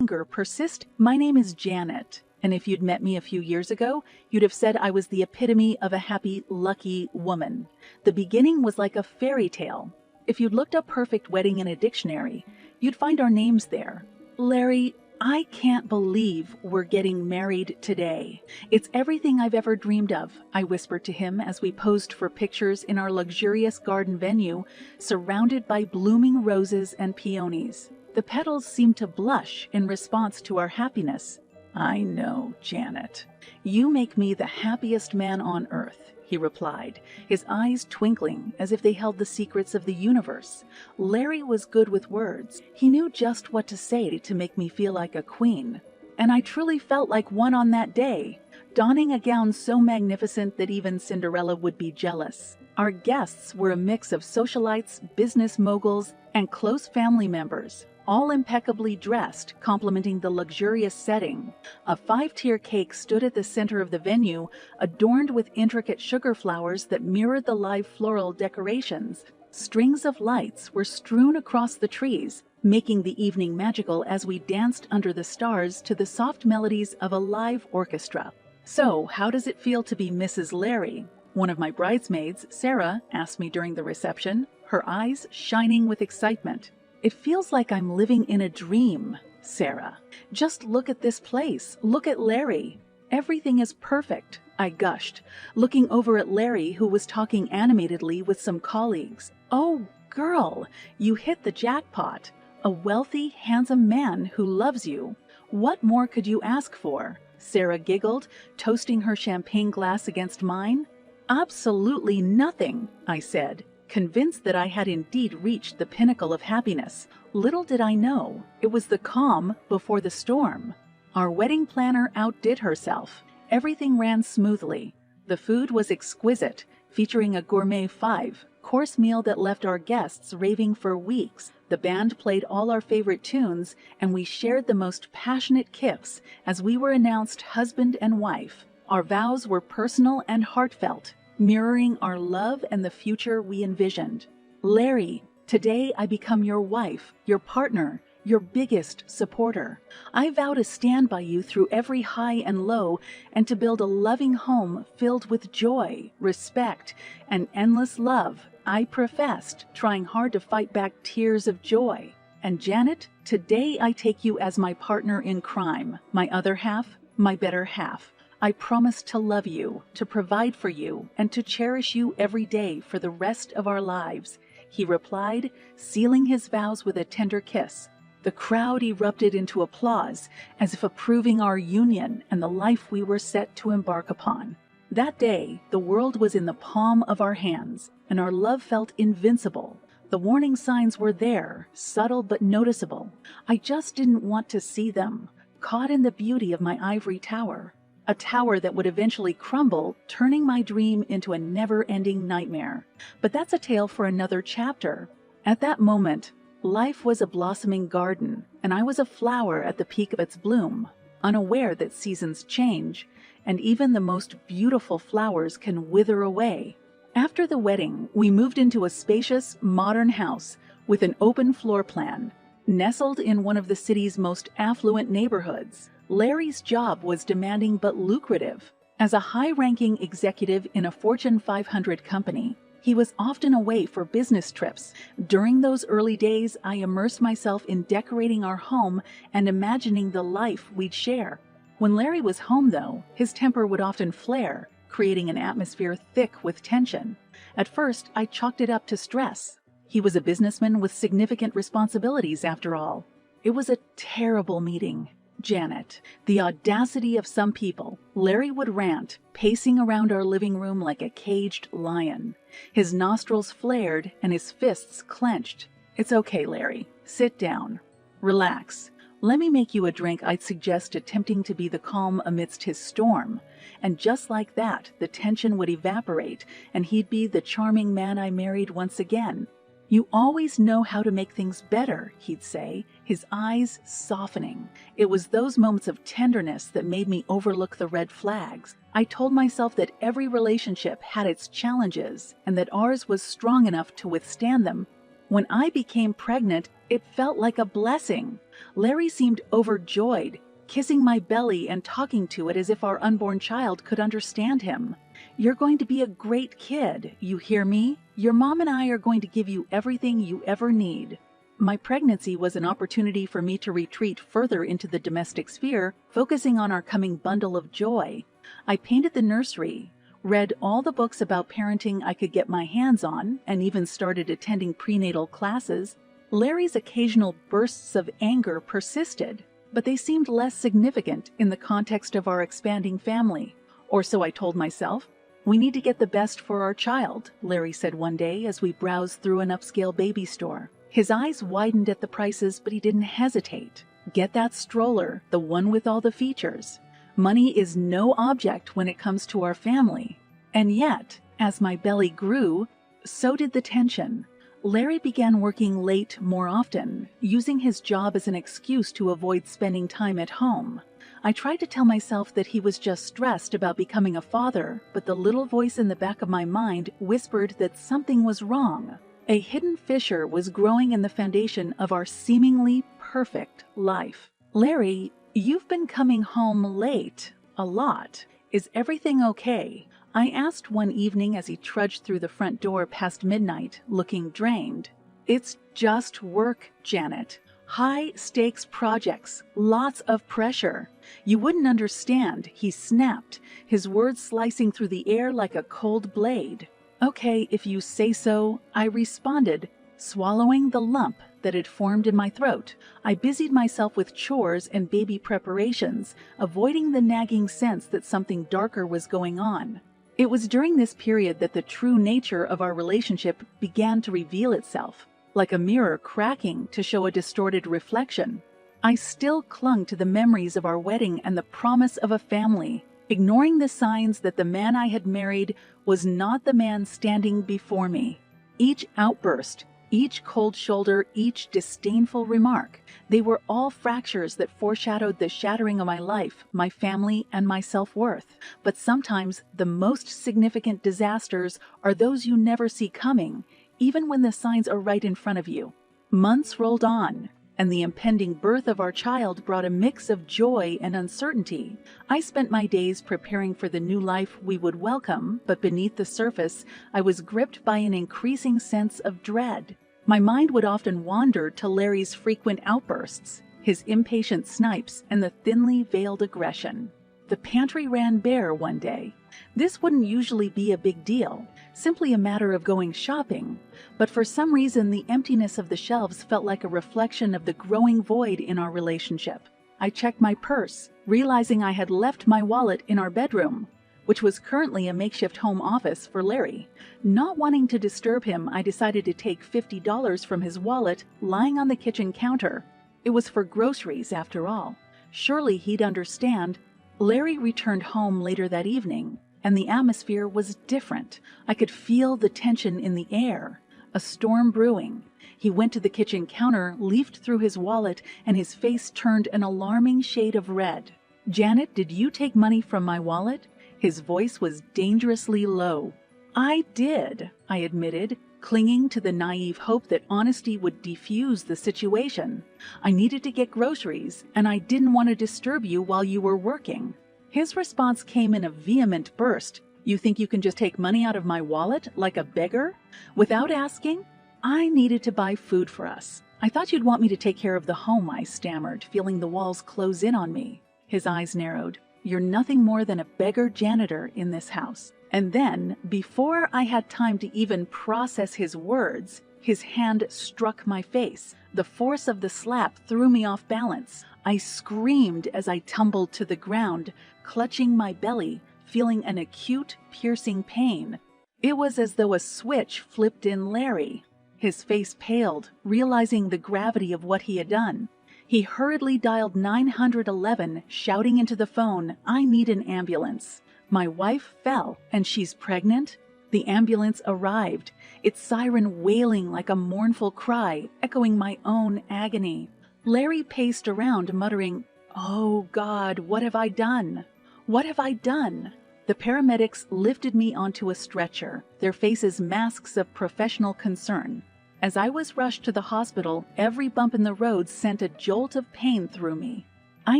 persist. My name is Janet, and if you'd met me a few years ago, you'd have said I was the epitome of a happy, lucky woman. The beginning was like a fairy tale. If you'd looked up perfect wedding in a dictionary, you'd find our names there. Larry, I can't believe we're getting married today. It's everything I've ever dreamed of, I whispered to him as we posed for pictures in our luxurious garden venue, surrounded by blooming roses and peonies. The petals seemed to blush in response to our happiness. I know, Janet. You make me the happiest man on earth, he replied, his eyes twinkling as if they held the secrets of the universe. Larry was good with words. He knew just what to say to make me feel like a queen. And I truly felt like one on that day, donning a gown so magnificent that even Cinderella would be jealous. Our guests were a mix of socialites, business moguls, and close family members, all impeccably dressed, complementing the luxurious setting. A 5-tier cake stood at the center of the venue, adorned with intricate sugar flowers that mirrored the live floral decorations. Strings of lights were strewn across the trees, making the evening magical as we danced under the stars to the soft melodies of a live orchestra. So, how does it feel to be Mrs. Larry? One of my bridesmaids, Sarah, asked me during the reception, her eyes shining with excitement. It feels like I'm living in a dream, Sarah. Just look at this place. Look at Larry. Everything is perfect, I gushed, looking over at Larry, who was talking animatedly with some colleagues. Oh, girl, you hit the jackpot. A wealthy, handsome man who loves you. What more could you ask for? Sarah giggled, toasting her champagne glass against mine. Absolutely nothing, I said, convinced that I had indeed reached the pinnacle of happiness. Little did I know, it was the calm before the storm. Our wedding planner outdid herself. Everything ran smoothly. The food was exquisite, featuring a gourmet 5-course meal that left our guests raving for weeks. The band played all our favorite tunes, and we shared the most passionate kiss as we were announced husband and wife. Our vows were personal and heartfelt, mirroring our love and the future we envisioned. Larry, today I become your wife, your partner, your biggest supporter. I vow to stand by you through every high and low and to build a loving home filled with joy, respect, and endless love. I professed, trying hard to fight back tears of joy. And Janet, today I take you as my partner in crime, my other half, my better half. I promise to love you, to provide for you, and to cherish you every day for the rest of our lives, he replied, sealing his vows with a tender kiss. The crowd erupted into applause, as if approving our union and the life we were set to embark upon. That day, the world was in the palm of our hands, and our love felt invincible. The warning signs were there, subtle but noticeable. I just didn't want to see them, caught in the beauty of my ivory tower. A tower that would eventually crumble, turning my dream into a never-ending nightmare. But that's a tale for another chapter. At that moment, life was a blossoming garden, and I was a flower at the peak of its bloom, unaware that seasons change, and even the most beautiful flowers can wither away. After the wedding, we moved into a spacious, modern house with an open floor plan, nestled in one of the city's most affluent neighborhoods. Larry's job was demanding but lucrative. As a high-ranking executive in a Fortune 500 company, he was often away for business trips. During those early days, I immersed myself in decorating our home and imagining the life we'd share. When Larry was home, though, his temper would often flare, creating an atmosphere thick with tension. At first, I chalked it up to stress. He was a businessman with significant responsibilities, after all. It was a terrible meeting. Janet, the audacity of some people. Larry would rant, pacing around our living room like a caged lion. His nostrils flared and his fists clenched. It's okay, Larry. Sit down. Relax. Let me make you a drink. I'd suggest, attempting to be the calm amidst his storm. And just like that, the tension would evaporate, and he'd be the charming man I married once again. You always know how to make things better, he'd say, his eyes softening. It was those moments of tenderness that made me overlook the red flags. I told myself that every relationship had its challenges, and that ours was strong enough to withstand them. When I became pregnant, it felt like a blessing. Larry seemed overjoyed, kissing my belly and talking to it as if our unborn child could understand him. "You're going to be a great kid, you hear me? Your mom and I are going to give you everything you ever need." My pregnancy was an opportunity for me to retreat further into the domestic sphere, focusing on our coming bundle of joy. I painted the nursery, read all the books about parenting I could get my hands on, and even started attending prenatal classes. Larry's occasional bursts of anger persisted, but they seemed less significant in the context of our expanding family. Or so I told myself. "We need to get the best for our child," Larry said one day as we browsed through an upscale baby store. His eyes widened at the prices, but he didn't hesitate. "Get that stroller, the one with all the features. Money is no object when it comes to our family." And yet, as my belly grew, so did the tension. Larry began working late more often, using his job as an excuse to avoid spending time at home. I tried to tell myself that he was just stressed about becoming a father, but the little voice in the back of my mind whispered that something was wrong. A hidden fissure was growing in the foundation of our seemingly perfect life. "Larry, you've been coming home late, a lot. Is everything okay?" I asked one evening as he trudged through the front door past midnight, looking drained. "It's just work, Janet. High-stakes projects, lots of pressure. You wouldn't understand," he snapped, his words slicing through the air like a cold blade. "Okay, if you say so," I responded, swallowing the lump that had formed in my throat. I busied myself with chores and baby preparations, avoiding the nagging sense that something darker was going on. It was during this period that the true nature of our relationship began to reveal itself, like a mirror cracking to show a distorted reflection. I still clung to the memories of our wedding and the promise of a family, ignoring the signs that the man I had married was not the man standing before me. Each outburst, each cold shoulder, each disdainful remark, they were all fractures that foreshadowed the shattering of my life, my family, and my self-worth. But sometimes the most significant disasters are those you never see coming, even when the signs are right in front of you. Months rolled on, and the impending birth of our child brought a mix of joy and uncertainty. I spent my days preparing for the new life we would welcome, but beneath the surface, I was gripped by an increasing sense of dread. My mind would often wander to Larry's frequent outbursts, his impatient snipes, and the thinly veiled aggression. The pantry ran bare one day. This wouldn't usually be a big deal, simply a matter of going shopping, but for some reason the emptiness of the shelves felt like a reflection of the growing void in our relationship. I checked my purse, realizing I had left my wallet in our bedroom, which was currently a makeshift home office for Larry. Not wanting to disturb him, I decided to take $50 from his wallet lying on the kitchen counter. It was for groceries, after all. Surely he'd understand. Larry returned home later that evening, and the atmosphere was different. I could feel the tension in the air, a storm brewing. He went to the kitchen counter, leafed through his wallet, and his face turned an alarming shade of red. "Janet, did you take money from my wallet?" His voice was dangerously low. "I did," I admitted, clinging to the naive hope that honesty would defuse the situation. "I needed to get groceries, and I didn't want to disturb you while you were working." His response came in a vehement burst. "You think you can just take money out of my wallet like a beggar? Without asking?" "I needed to buy food for us. I thought you'd want me to take care of the home," I stammered, feeling the walls close in on me. His eyes narrowed. "You're nothing more than a beggar janitor in this house." And then, before I had time to even process his words, his hand struck my face. The force of the slap threw me off balance. I screamed as I tumbled to the ground, clutching my belly, feeling an acute, piercing pain. It was as though a switch flipped in Larry. His face paled, realizing the gravity of what he had done. He hurriedly dialed 911, shouting into the phone, "I need an ambulance. My wife fell, and she's pregnant." The ambulance arrived, its siren wailing like a mournful cry, echoing my own agony. Larry paced around, muttering, "Oh God, what have I done? What have I done?" The paramedics lifted me onto a stretcher, their faces masks of professional concern. As I was rushed to the hospital, every bump in the road sent a jolt of pain through me. I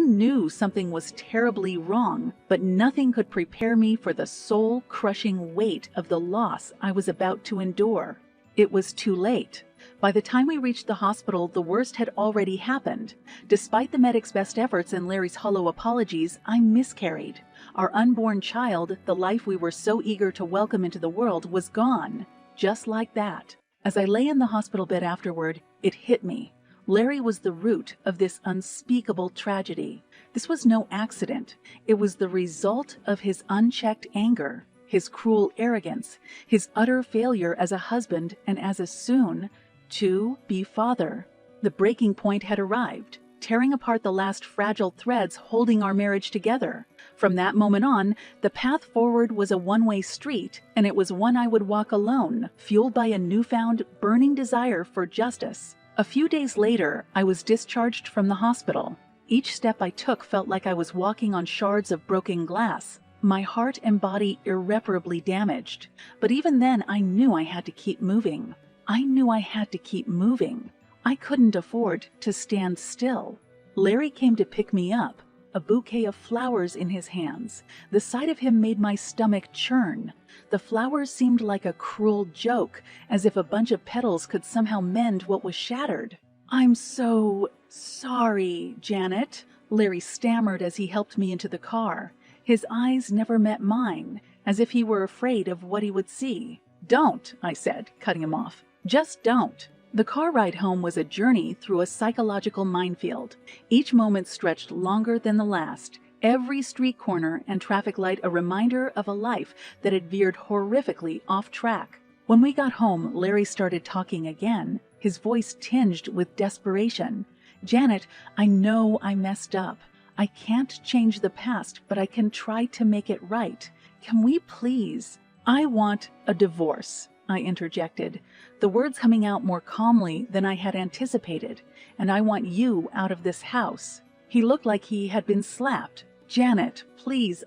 knew something was terribly wrong, but nothing could prepare me for the soul-crushing weight of the loss I was about to endure. It was too late. By the time we reached the hospital, the worst had already happened. Despite the medic's best efforts and Larry's hollow apologies, I miscarried. Our unborn child, the life we were so eager to welcome into the world, was gone. Just like that. As I lay in the hospital bed afterward, it hit me. Larry was the root of this unspeakable tragedy. This was no accident. It was the result of his unchecked anger, his cruel arrogance, his utter failure as a husband and as a soon-to-be father. The breaking point had arrived, tearing apart the last fragile threads holding our marriage together. From that moment on, the path forward was a one-way street, and it was one I would walk alone, fueled by a newfound, burning desire for justice. A few days later, I was discharged from the hospital. Each step I took felt like I was walking on shards of broken glass, my heart and body irreparably damaged. But even then, I knew I had to keep moving. I knew I had to keep moving. I couldn't afford to stand still. Larry came to pick me up, a bouquet of flowers in his hands. The sight of him made my stomach churn. The flowers seemed like a cruel joke, as if a bunch of petals could somehow mend what was shattered. "I'm so sorry, Janet," Larry stammered as he helped me into the car. His eyes never met mine, as if he were afraid of what he would see. "Don't," I said, cutting him off. "Just don't." The car ride home was a journey through a psychological minefield. Each moment stretched longer than the last. Every street corner and traffic light a reminder of a life that had veered horrifically off track. When we got home, Larry started talking again, his voice tinged with desperation. "Janet, I know I messed up. I can't change the past, but I can try to make it right. Can we please?" "I want a divorce," I interjected, the words coming out more calmly than I had anticipated. "And I want you out of this house." He looked like he had been slapped. "Janet, please,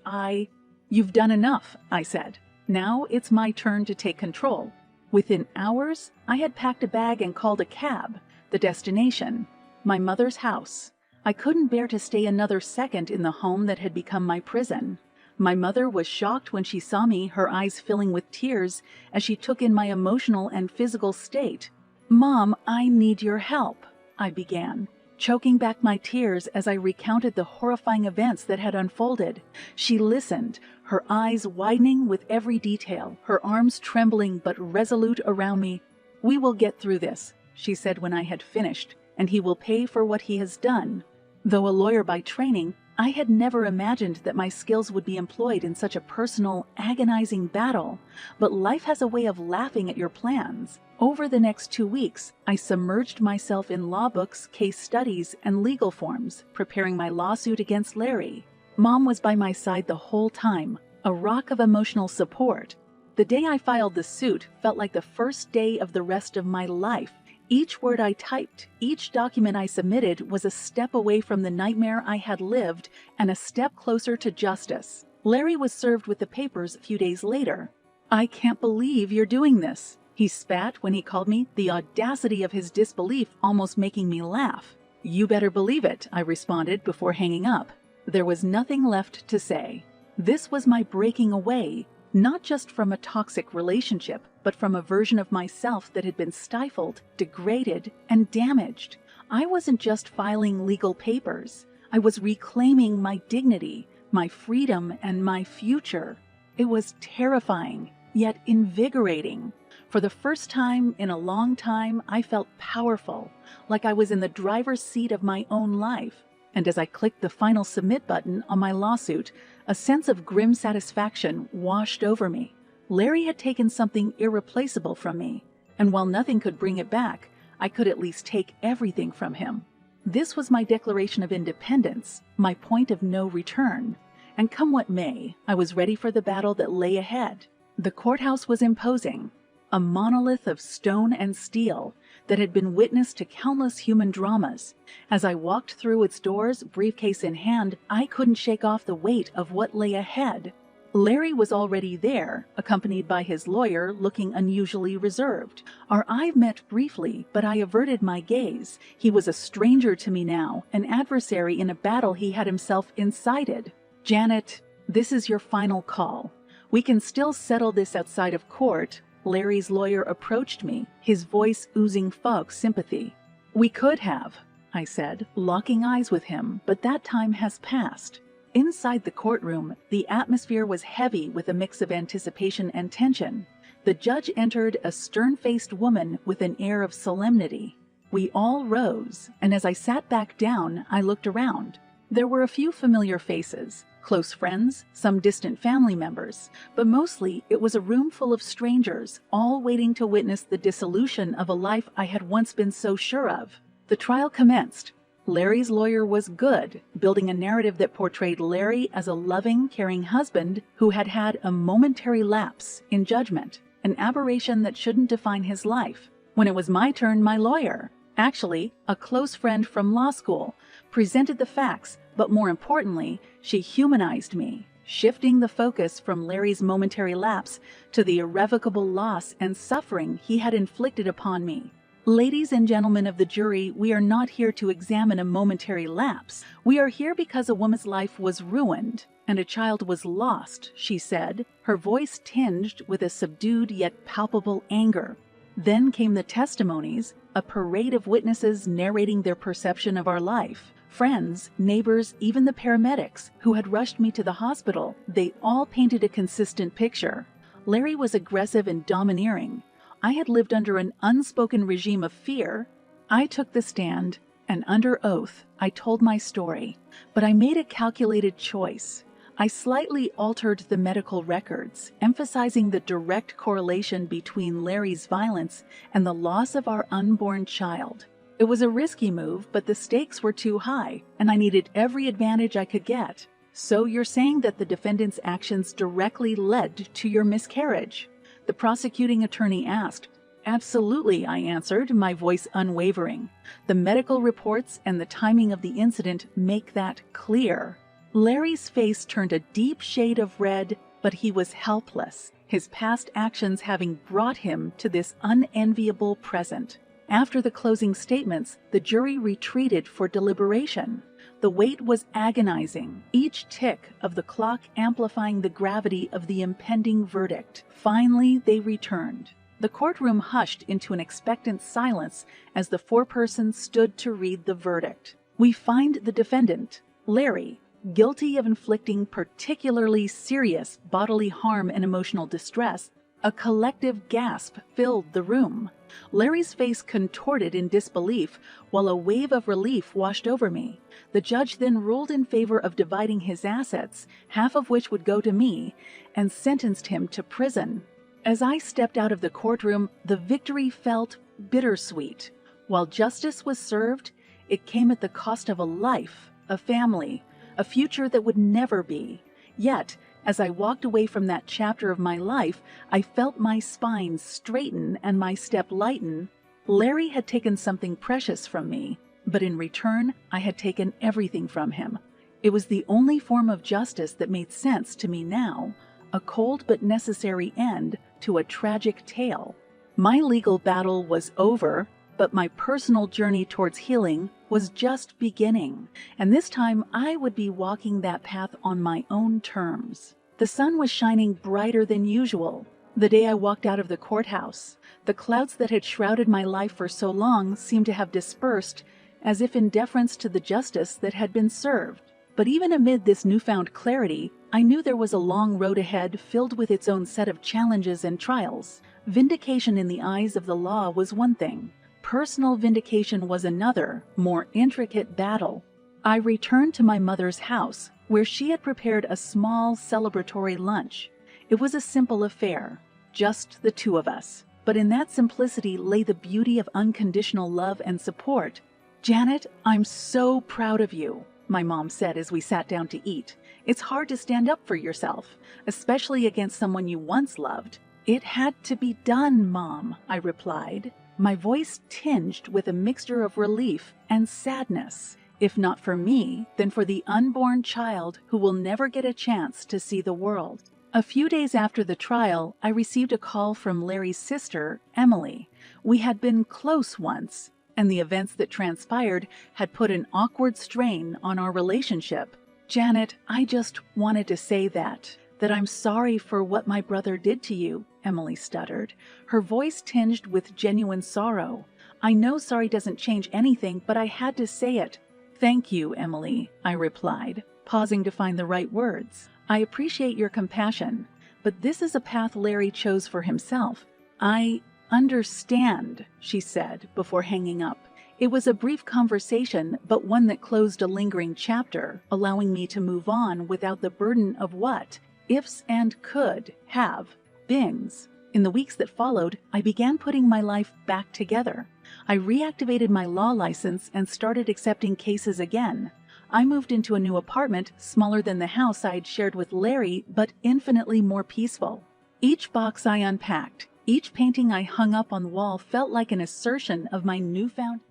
You've done enough," I said. "Now it's my turn to take control." Within hours, I had packed a bag and called a cab. The destination, my mother's house. I couldn't bear to stay another second in the home that had become my prison. My mother was shocked when she saw me, her eyes filling with tears as she took in my emotional and physical state. "Mom, I need your help," I began, choking back my tears as I recounted the horrifying events that had unfolded. She listened, her eyes widening with every detail, her arms trembling but resolute around me. "We will get through this," she said when I had finished, "and he will pay for what he has done." Though a lawyer by training, I had never imagined that my skills would be employed in such a personal, agonizing battle. But life has a way of laughing at your plans. Over the next 2 weeks, I submerged myself in law books, case studies, and legal forms, preparing my lawsuit against Larry. Mom was by my side the whole time, a rock of emotional support. The day I filed the suit felt like the first day of the rest of my life. Each word I typed, each document I submitted was a step away from the nightmare I had lived and a step closer to justice. Larry was served with the papers a few days later. "I can't believe you're doing this," he spat when he called me, the audacity of his disbelief almost making me laugh. "You better believe it," I responded before hanging up. There was nothing left to say. This was my breaking away, not just from a toxic relationship, but from a version of myself that had been stifled, degraded, and damaged. I wasn't just filing legal papers. I was reclaiming my dignity, my freedom, and my future. It was terrifying, yet invigorating. For the first time in a long time, I felt powerful, like I was in the driver's seat of my own life. And as I clicked the final submit button on my lawsuit, a sense of grim satisfaction washed over me. Larry had taken something irreplaceable from me, and while nothing could bring it back, I could at least take everything from him. This was my declaration of independence, my point of no return. And come what may, I was ready for the battle that lay ahead. The courthouse was imposing, a monolith of stone and steel that had been witness to countless human dramas. As I walked through its doors, briefcase in hand, I couldn't shake off the weight of what lay ahead. Larry was already there, accompanied by his lawyer, looking unusually reserved. Our eye met briefly, but I averted my gaze. He was a stranger to me now, an adversary in a battle he had himself incited. "Janet, this is your final call. We can still settle this outside of court." Larry's lawyer approached me, his voice oozing fog sympathy. "We could have," I said, locking eyes with him, "but that time has passed." Inside the courtroom, the atmosphere was heavy with a mix of anticipation and tension. The judge entered, a stern-faced woman with an air of solemnity. We all rose, and as I sat back down, I looked around. There were a few familiar faces, close friends, some distant family members, but mostly it was a room full of strangers, all waiting to witness the dissolution of a life I had once been so sure of. The trial commenced. Larry's lawyer was good, building a narrative that portrayed Larry as a loving, caring husband who had had a momentary lapse in judgment, an aberration that shouldn't define his life. When it was my turn, my lawyer, actually a close friend from law school, presented the facts, but more importantly, she humanized me, shifting the focus from Larry's momentary lapse to the irrevocable loss and suffering he had inflicted upon me. "Ladies and gentlemen of the jury, we are not here to examine a momentary lapse. We are here because a woman's life was ruined and a child was lost," she said, her voice tinged with a subdued yet palpable anger. Then came the testimonies, a parade of witnesses narrating their perception of our life. Friends, neighbors, even the paramedics who had rushed me to the hospital, they all painted a consistent picture. Larry was aggressive and domineering. I had lived under an unspoken regime of fear. I took the stand, and under oath, I told my story. But I made a calculated choice. I slightly altered the medical records, emphasizing the direct correlation between Larry's violence and the loss of our unborn child. It was a risky move, but the stakes were too high, and I needed every advantage I could get. "So you're saying that the defendant's actions directly led to your miscarriage?" the prosecuting attorney asked. "Absolutely," I answered, my voice unwavering. "The medical reports and the timing of the incident make that clear." Larry's face turned a deep shade of red, but he was helpless, his past actions having brought him to this unenviable present. After the closing statements, the jury retreated for deliberation. The wait was agonizing, each tick of the clock amplifying the gravity of the impending verdict. Finally, they returned. The courtroom hushed into an expectant silence as the foreperson stood to read the verdict. "We find the defendant, Larry, guilty of inflicting particularly serious bodily harm and emotional distress." A collective gasp filled the room. Larry's face contorted in disbelief, while a wave of relief washed over me. The judge then ruled in favor of dividing his assets, half of which would go to me, and sentenced him to prison. As I stepped out of the courtroom, the victory felt bittersweet. While justice was served, it came at the cost of a life, a family, a future that would never be. Yet, as I walked away from that chapter of my life, I felt my spine straighten and my step lighten. Larry had taken something precious from me, but in return, I had taken everything from him. It was the only form of justice that made sense to me now, a cold but necessary end to a tragic tale. My legal battle was over, but my personal journey towards healing was just beginning, and this time I would be walking that path on my own terms. The sun was shining brighter than usual the day I walked out of the courthouse. The clouds that had shrouded my life for so long seemed to have dispersed, as if in deference to the justice that had been served. But even amid this newfound clarity, I knew there was a long road ahead filled with its own set of challenges and trials. Vindication in the eyes of the law was one thing. Personal vindication was another, more intricate battle. I returned to my mother's house, where she had prepared a small celebratory lunch. It was a simple affair, just the two of us. But in that simplicity lay the beauty of unconditional love and support. "Janet, I'm so proud of you," my mom said as we sat down to eat. "It's hard to stand up for yourself, especially against someone you once loved." "It had to be done, Mom," I replied, my voice tinged with a mixture of relief and sadness. If not for me, then for the unborn child who will never get a chance to see the world. A few days after the trial, I received a call from Larry's sister, Emily. We had been close once, and the events that transpired had put an awkward strain on our relationship. "Janet, I just wanted to say that I'm sorry for what my brother did to you," Emily stuttered, her voice tinged with genuine sorrow. "I know sorry doesn't change anything, but I had to say it." "Thank you, Emily," I replied, pausing to find the right words. "I appreciate your compassion, but this is a path Larry chose for himself." "I understand," she said before hanging up. It was a brief conversation, but one that closed a lingering chapter, allowing me to move on without the burden of what ifs and could have beens. In the weeks that followed, I began putting my life back together. I reactivated my law license and started accepting cases again. I moved into a new apartment, smaller than the house I had shared with Larry, but infinitely more peaceful. Each box I unpacked, each painting I hung up on the wall felt like an assertion of my newfound